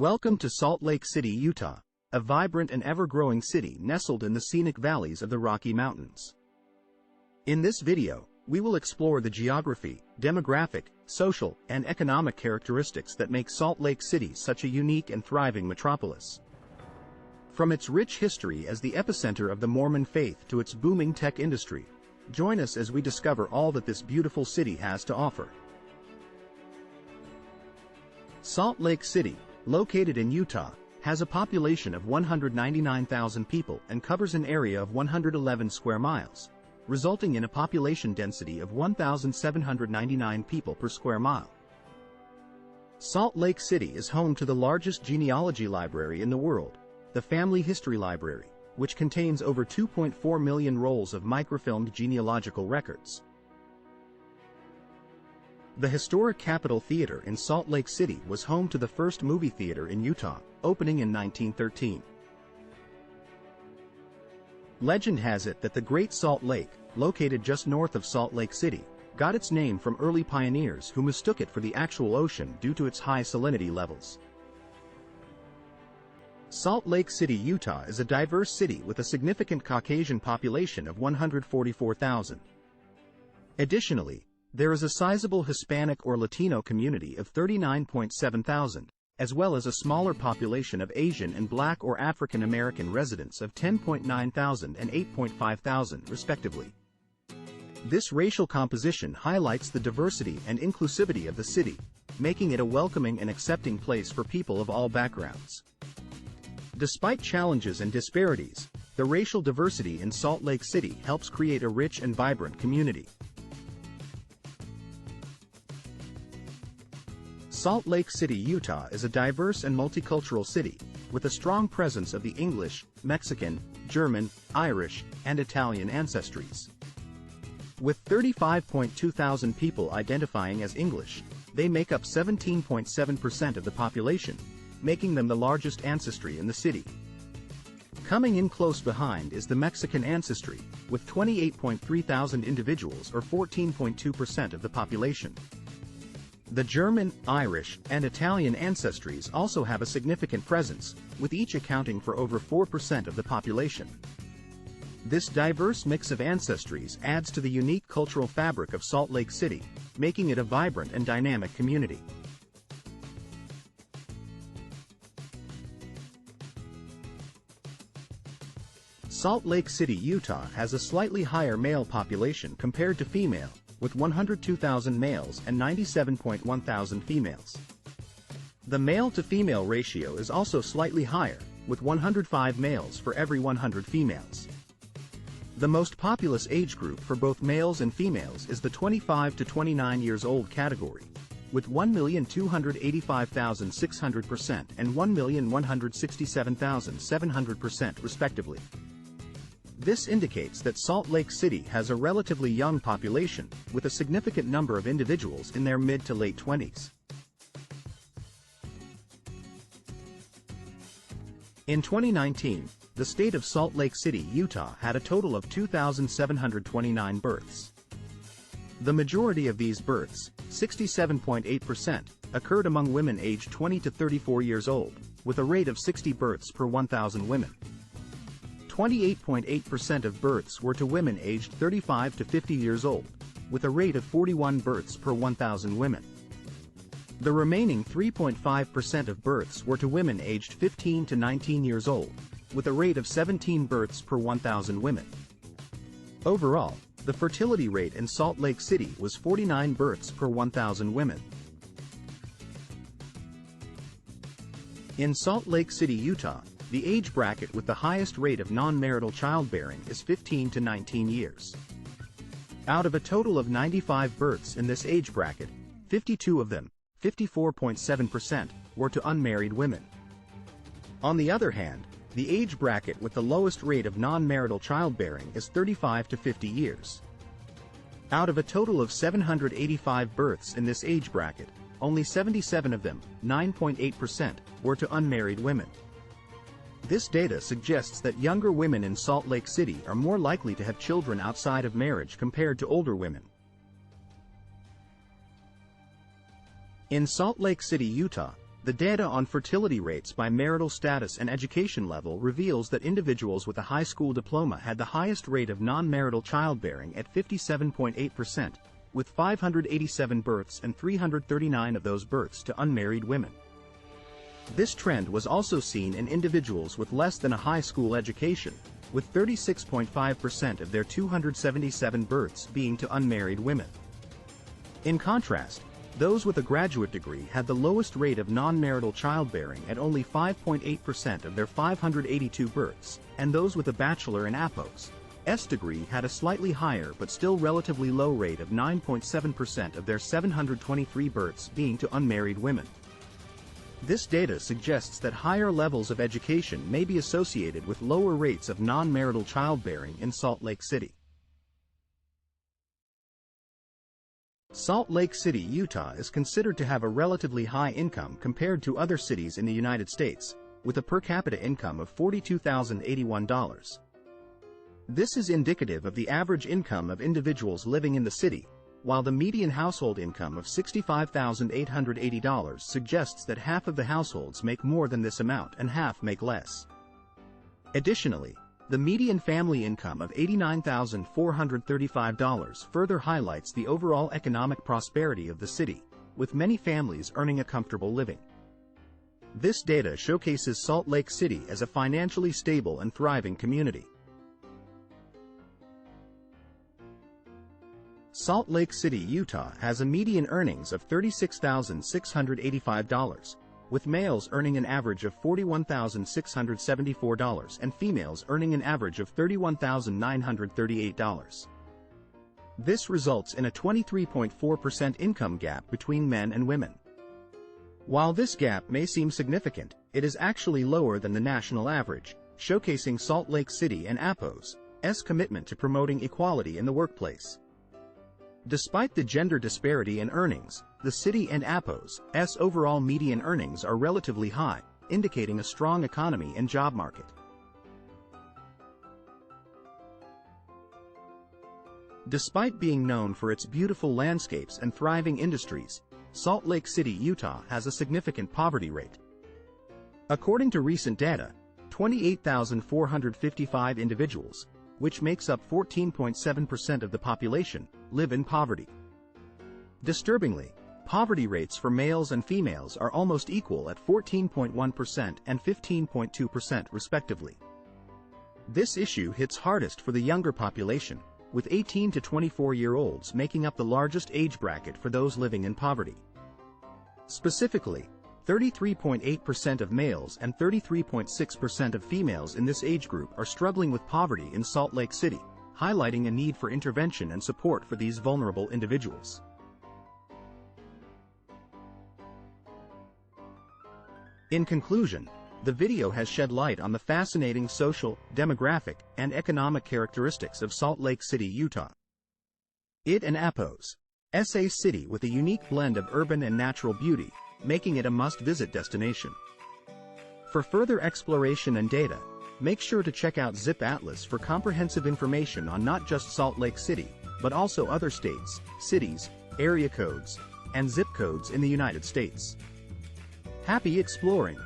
Welcome to Salt Lake City, Utah, a vibrant and ever-growing city nestled in the scenic valleys of the Rocky Mountains. In this video, we will explore the geography, demographic, social, and economic characteristics that make Salt Lake City such a unique and thriving metropolis. From its rich history as the epicenter of the Mormon faith to its booming tech industry, join us as we discover all that this beautiful city has to offer. Salt Lake City, located in Utah, has a population of 199,000 people and covers an area of 111 square miles, resulting in a population density of 1,799 people per square mile. Salt Lake City is home to the largest genealogy library in the world, the Family History Library, which contains over 2.4 million rolls of microfilmed genealogical records. The historic Capitol Theater in Salt Lake City was home to the first movie theater in Utah, opening in 1913. Legend has it that the Great Salt Lake, located just north of Salt Lake City, got its name from early pioneers who mistook it for the actual ocean due to its high salinity levels. Salt Lake City, Utah is a diverse city with a significant Caucasian population of 144,000. Additionally, there is a sizable Hispanic or Latino community of 39.7 thousand, as well as a smaller population of Asian and Black or African American residents of 10.9 thousand and 8.5 thousand, respectively. This racial composition highlights the diversity and inclusivity of the city, making it a welcoming and accepting place for people of all backgrounds. Despite challenges and disparities, the racial diversity in Salt Lake City helps create a rich and vibrant community. Salt Lake City, Utah is a diverse and multicultural city, with a strong presence of the English, Mexican, German, Irish, and Italian ancestries. With 35.2 thousand people identifying as English, they make up 17.7% of the population, making them the largest ancestry in the city. Coming in close behind is the Mexican ancestry, with 28.3 thousand individuals or 14.2% of the population. The German, Irish, and Italian ancestries also have a significant presence, with each accounting for over 4% of the population. This diverse mix of ancestries adds to the unique cultural fabric of Salt Lake City, making it a vibrant and dynamic community. Salt Lake City, Utah has a slightly higher male population compared to female, with 102,000 males and 97.1 thousand females. The male-to-female ratio is also slightly higher, with 105 males for every 100 females. The most populous age group for both males and females is the 25 to 29 years old category, with 1,285,600% and 1,167,700% respectively. This indicates that Salt Lake City has a relatively young population, with a significant number of individuals in their mid to late 20s. In 2019, the state of Salt Lake City, Utah had a total of 2,729 births. The majority of these births, 67.8%, occurred among women aged 20 to 34 years old, with a rate of 60 births per 1,000 women. 28.8% of births were to women aged 35 to 50 years old, with a rate of 41 births per 1,000 women. The remaining 3.5% of births were to women aged 15 to 19 years old, with a rate of 17 births per 1,000 women. Overall, the fertility rate in Salt Lake City was 49 births per 1,000 women. In Salt Lake City, Utah, the age bracket with the highest rate of non-marital childbearing is 15 to 19 years. Out of a total of 95 births in this age bracket, 52 of them, 54.7%, were to unmarried women. On the other hand, the age bracket with the lowest rate of non-marital childbearing is 35 to 50 years. Out of a total of 785 births in this age bracket, only 77 of them, 9.8%, were to unmarried women. This data suggests that younger women in Salt Lake City are more likely to have children outside of marriage compared to older women. In Salt Lake City, Utah, The data on fertility rates by marital status and education level reveals that individuals with a high school diploma had the highest rate of non-marital childbearing at 57.8%, with 587 births and 339 of those births to unmarried women. This trend was also seen in individuals with less than a high school education, with 36.5% of their 277 births being to unmarried women. In contrast, those with a graduate degree had the lowest rate of non-marital childbearing at only 5.8% of their 582 births, and those with a bachelor in APOS degree had a slightly higher but still relatively low rate of 9.7% of their 723 births being to unmarried women. This data suggests that higher levels of education may be associated with lower rates of non-marital childbearing in Salt Lake City. Salt Lake City, Utah is considered to have a relatively high income compared to other cities in the United States, with a per capita income of $42,081. This is indicative of the average income of individuals living in the city, while the median household income of $65,880 suggests that half of the households make more than this amount and half make less. Additionally, the median family income of $89,435 further highlights the overall economic prosperity of the city, with many families earning a comfortable living. This data showcases Salt Lake City as a financially stable and thriving community. Salt Lake City, Utah has a median earnings of $36,685, with males earning an average of $41,674 and females earning an average of $31,938. This results in a 23.4% income gap between men and women. While this gap may seem significant, it is actually lower than the national average, showcasing Salt Lake City and APOS's commitment to promoting equality in the workplace. Despite the gender disparity in earnings, the city and APOS's overall median earnings are relatively high, indicating a strong economy and job market. Despite being known for its beautiful landscapes and thriving industries, Salt Lake City, Utah has a significant poverty rate. According to recent data, 28,455 individuals, which makes up 14.7% of the population, live in poverty. Disturbingly, poverty rates for males and females are almost equal at 14.1% and 15.2% respectively. This issue hits hardest for the younger population, with 18 to 24-year-olds making up the largest age bracket for those living in poverty. Specifically, 33.8% of males and 33.6% of females in this age group are struggling with poverty in Salt Lake City, highlighting a need for intervention and support for these vulnerable individuals. In conclusion, the video has shed light on the fascinating social, demographic, and economic characteristics of Salt Lake City, Utah. It and APOS's a city with a unique blend of urban and natural beauty, making it a must-visit destination. For further exploration and data, make sure to check out Zip Atlas for comprehensive information on not just Salt Lake City, but also other states, cities, area codes, and zip codes in the United States. Happy exploring!